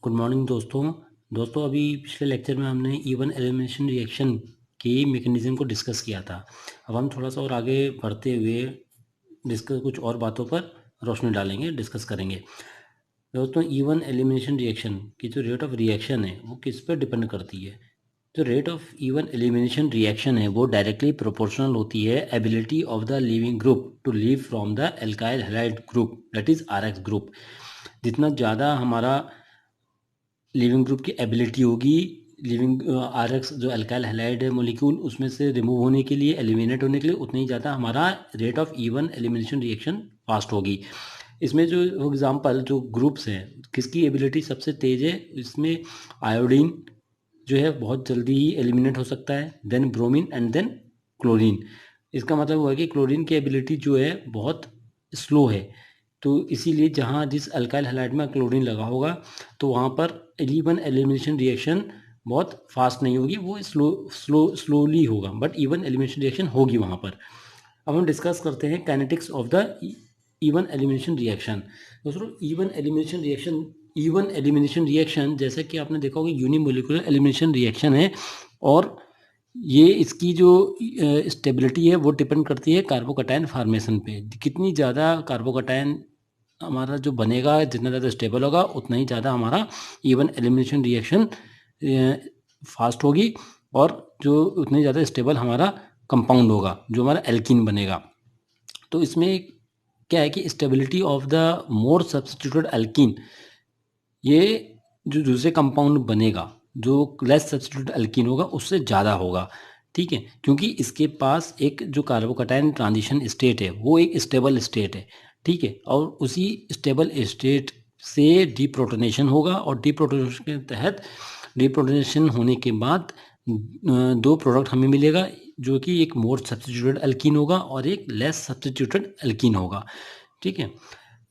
Good morning दोस्तों अभी पिछले लेक्चर में हमने इवन एलिमिनेशन रिएक्शन की मैकेनिज्म को डिस्कस किया था। अब हम थोड़ा सा और आगे बढ़ते हुए डिस्कस कुछ और बातों पर रोशनी डालेंगे, डिस्कस करेंगे। दोस्तों, इवन एलिमिनेशन रिएक्शन की जो रेट ऑफ रिएक्शन है वो किस पर डिपेंड करती है? जो rate of even elimination reaction है वो डायरेक्टली प्रोपोर्शनल होती है ability of the leaving group to leave from the alkyl halide group, that is RX group. जितना ज़्यादा हमारा लिविंग ग्रुप की एबिलिटी होगी लिविंग आरएक्स जो अल्काइल हैलाइड है मोलिक्यूल उसमें से रिमूव होने के लिए, एलिमिनेट होने के लिए, उतना ही ज़्यादा हमारा rate of even elimination reaction fast होगी। इसमें जो एग्जांपल जो ग्रुप्स हैं किसकी एबिलिटी सबसे तेज़ है, इसमें आयोडीन जो है बहुत जल्दी ही एलिमिनेट हो सकता है, then bromine and then chlorine. इसका मतलब हुआ कि क्लोरीन की एबिलिटी जो है बहुत स्लो है, तो इसीलिए जहाँ जिस अल्काइल हैलाइड में क्लोरीन लगा होगा तो वहाँ पर इवन एलिमिनेशन रिएक्शन बहुत फास्ट नहीं होगी, वो स्लोली होगा, बट इवन एलिमिनेशन रिएक्शन होगी वहाँ पर। अब हम डिस्कस करते हैं kinetics of the even elimination reaction. दोस्तों, इवन एलिमिनेशन रिएक्शन जैसे कि आपने देखा होगा यूनिमोलिकुलर एलिमिनेशन रिएक्शन है, और ये इसकी जो स्टेबिलिटी है वो डिपेंड करती है कार्बोकटायन फार्मेशन पे। कितनी ज़्यादा कार्बोकटायन हमारा जो बनेगा, जितना ज़्यादा स्टेबल होगा उतना ही ज़्यादा हमारा इवन एलिमिनेशन रिएक्शन फास्ट होगी, और जो उतनी ज़्यादा स्टेबल हमारा कंपाउंड होगा जो हमारा एल्कीन बनेगा। तो इसमें क्या है कि stability of the more substituted alkene, ये जो दूसरे कंपाउंड बनेगा जो लेस सब्स्टिट्यूटेड एल्कीन होगा उससे ज़्यादा होगा, ठीक है, क्योंकि इसके पास एक जो कार्बोकटायन ट्रांजिशन स्टेट है वो एक स्टेबल स्टेट है, ठीक है, और उसी स्टेबल स्टेट से डीप्रोटोनेशन होगा, और डीप्रोटोनेशन के तहत डीप्रोटोनेशन होने के बाद दो प्रोडक्ट हमें मिलेगा, जो कि एक मोर सब्स्टिट्यूटेड एल्कीन होगा और एक लेस सब्स्टिट्यूटेड एल्कीन होगा, ठीक है।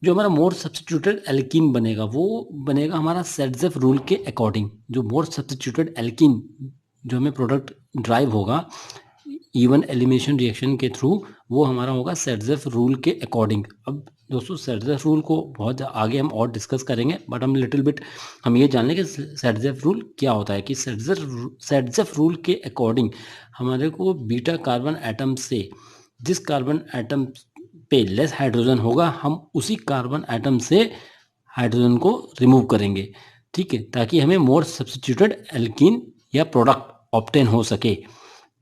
जो हमारा मोर सब्स्टिट्यूटेड एल्कीन बनेगा वो बनेगा हमारा सेडजेफ रूल के अकॉर्डिंग। जो मोर सब्स्टिट्यूटेड एल्कीन जो हमें प्रोडक्ट ड्राइव होगा इवन एलिमिनेशन रिएक्शन के थ्रू, वो हमारा होगा सेडजेफ रूल के अकॉर्डिंग। अब दोस्तों, सेडजेफ रूल को बहुत आगे हम और डिस्कस करेंगे, बट हम लिटिल बिट हम ये जान लें कि सेडजेफ रूल क्या होता है। कि सेडजेफ रूल के अकॉर्डिंग हमारे को बीटा कार्बन एटम से जिस कार्बन एटम पे लेस हाइड्रोजन होगा हम उसी कार्बन एटम से हाइड्रोजन को रिमूव करेंगे, ठीक है, ताकि हमें मोर सब्स्टिट्यूटेड एल्कीन या प्रोडक्ट ऑब्टेन हो सके,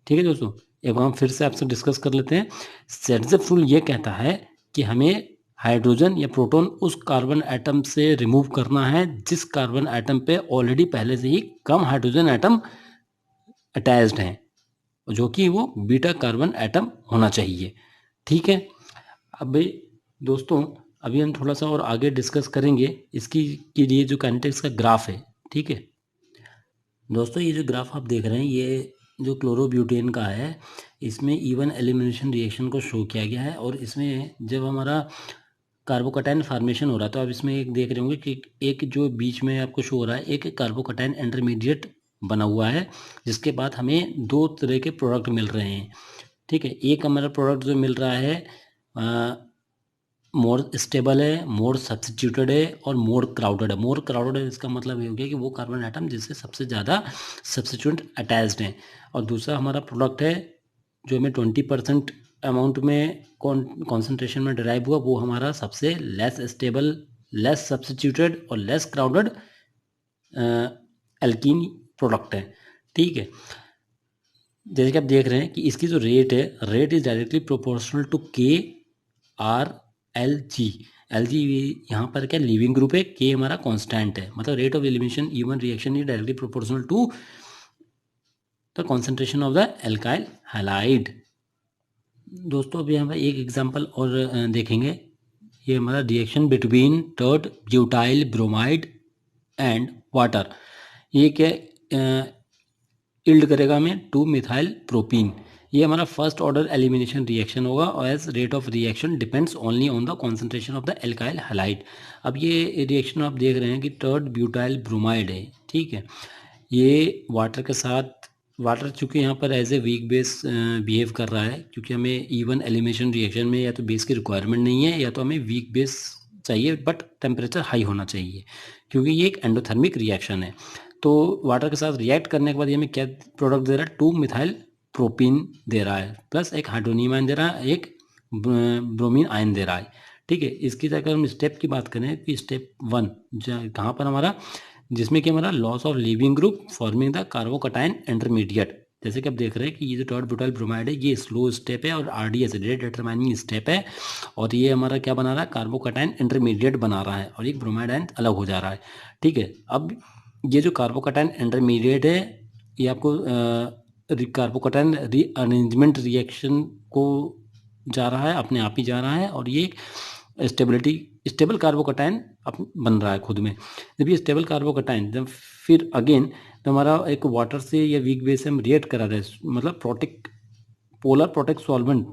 ठीक है दोस्तों। एक बार हम फिर से आपसे डिस्कस कर लेते हैं। सेडजेफ रूल ये कहता है कि हमें हाइड्रोजन या प्रोटॉन उस कार्बन एटम से रिमूव करना है जिस कार्बन एटम पे ऑलरेडी पहले से ही कम हाइड्रोजन एटम अटैच्ड हैं, जो कि वो बीटा कार्बन एटम होना चाहिए, ठीक है। अब दोस्तों, अभी हम थोड़ा सा और आगे डिस्कस करेंगे इसकी के लिए जो काइनेटिक्स का ग्राफ है, ठीक है दोस्तों। ये जो ग्राफ आप देख रहे हैं ये जो क्लोरोब्यूटेन का है, इसमें इवन एलिमिनेशन रिएक्शन को शो किया गया है, और इसमें जब हमारा कार्बोकटायन फार्मेशन हो रहा है तो आप इसमें एक देख रहे होंगे कि एक जो बीच में आपको शो हो रहा है एक कार्बोकटायन इंटरमीडिएट बना हुआ है, जिसके बाद हमें दो तरह के प्रोडक्ट मिल रहे हैं, ठीक है। एक हमारा प्रोडक्ट जो मिल रहा है मोर स्टेबल है, मोर सब्स्टिट्यूटेड है, और मोर क्राउडेड है। मोर क्राउडेड है इसका मतलब ये हो गया कि वो कार्बन एटम जिससे सबसे ज़्यादा सब्स्टिट्यूट अटैच्ड हैं। और दूसरा हमारा प्रोडक्ट है जो हमें 20% अमाउंट में कॉन्सेंट्रेशन में डिराइव हुआ, वो हमारा सबसे लेस स्टेबल, लेस सब्स्टिट्यूटेड और लेस क्राउडेड एल्कीन प्रोडक्ट है, ठीक है। जैसे कि आप देख रहे हैं कि इसकी जो रेट है, rate is directly proportional to K R L G. L G यहाँ पर क्या लिविंग ग्रुप है, के हमारा कांस्टेंट है, मतलब rate of elimination even reaction is directly proportional to the concentration of the alkyl halide. दोस्तों, अभी हम एक एग्जांपल और देखेंगे। ये हमारा reaction between tert butyl bromide and water, ये क्या इल्ड करेगा हमें 2 मिथाइल प्रोपीन। ये हमारा फर्स्ट ऑर्डर एलिमिनेशन रिएक्शन होगा, और as rate of reaction depends only on the concentration of the alkyl halide. अब ये रिएक्शन आप देख रहे हैं कि टर्ड ब्यूटाइल ब्रोमाइड है, ठीक है। ये वाटर के साथ, वाटर चूँकि यहाँ पर as a weak base behave कर रहा है, क्योंकि हमें इवन एलिमिनेशन रिएक्शन में या तो बेस की रिक्वायरमेंट नहीं है या तो हमें वीक बेस चाहिए बट टेम्परेचर हाई होना चाहिए, क्योंकि ये एक एंडोथर्मिक रिएक्शन है। तो वाटर के साथ रिएक्ट करने के बाद ये हमें क्या प्रोडक्ट दे रहा है, 2 मिथाइल प्रोपीन दे रहा है, प्लस एक हाइड्रोनियम आयन दे रहा है, एक ब्रोमीन आयन दे रहा है। ठीक है, इसकी अगर हम स्टेप की बात करें कि स्टेप 1 कहाँ पर हमारा, जिसमें कि हमारा loss of leaving group forming the कार्बोकटाइन intermediate. जैसे कि आप देख रहे हैं कि ये जो टॉट ब्यूटाइल ब्रोमाइड है ये स्लो स्टेप है और आरडीएस रेट डिटरमाइनिंग स्टेप है, और ये हमारा क्या बना रहा है, कार्बोकटाइन इंटरमीडिएट बना रहा है, और एक ब्रोमाइड आयन अलग हो जा रहा है। ठीक है, अब ये जो कार्बोकटाइन इंटरमीडिएट है ये आपको कार्बोकटाइन रीअरेंजमेंट रिएक्शन को जा रहा है, अपने आप ही जा रहा है, और ये स्टेबल कार्बोकटाइन बन रहा है खुद में। जब ये स्टेबल कार्बोकटाइन जब फिर अगेन तो हमारा एक वाटर से या वीक बेस से हम रिएक्ट करा रहे हैं, मतलब पोलर प्रोटेक्ट सॉल्वेंट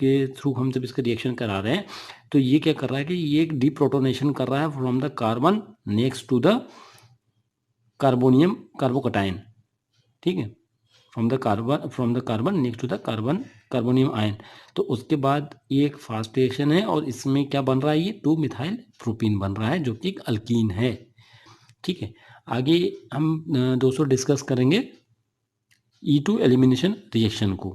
के थ्रू हम जब इसका रिएक्शन करा रहे हैं, तो ये क्या कर रहा है कि ये एक डीप्रोटोनेशन कर रहा है from the carbon next to the carbonium carbocation. ठीक है, from the carbon next to the carbonium ion. तो उसके बाद ये एक फास्ट रिएक्शन है और इसमें क्या बन रहा है, ये 2 मिथाइल प्रोपीन बन रहा है जो कि एक अल्कीन है। ठीक है, आगे हम दोस्तों डिस्कस करेंगे E2 एलिमिनेशन रिएक्शन को।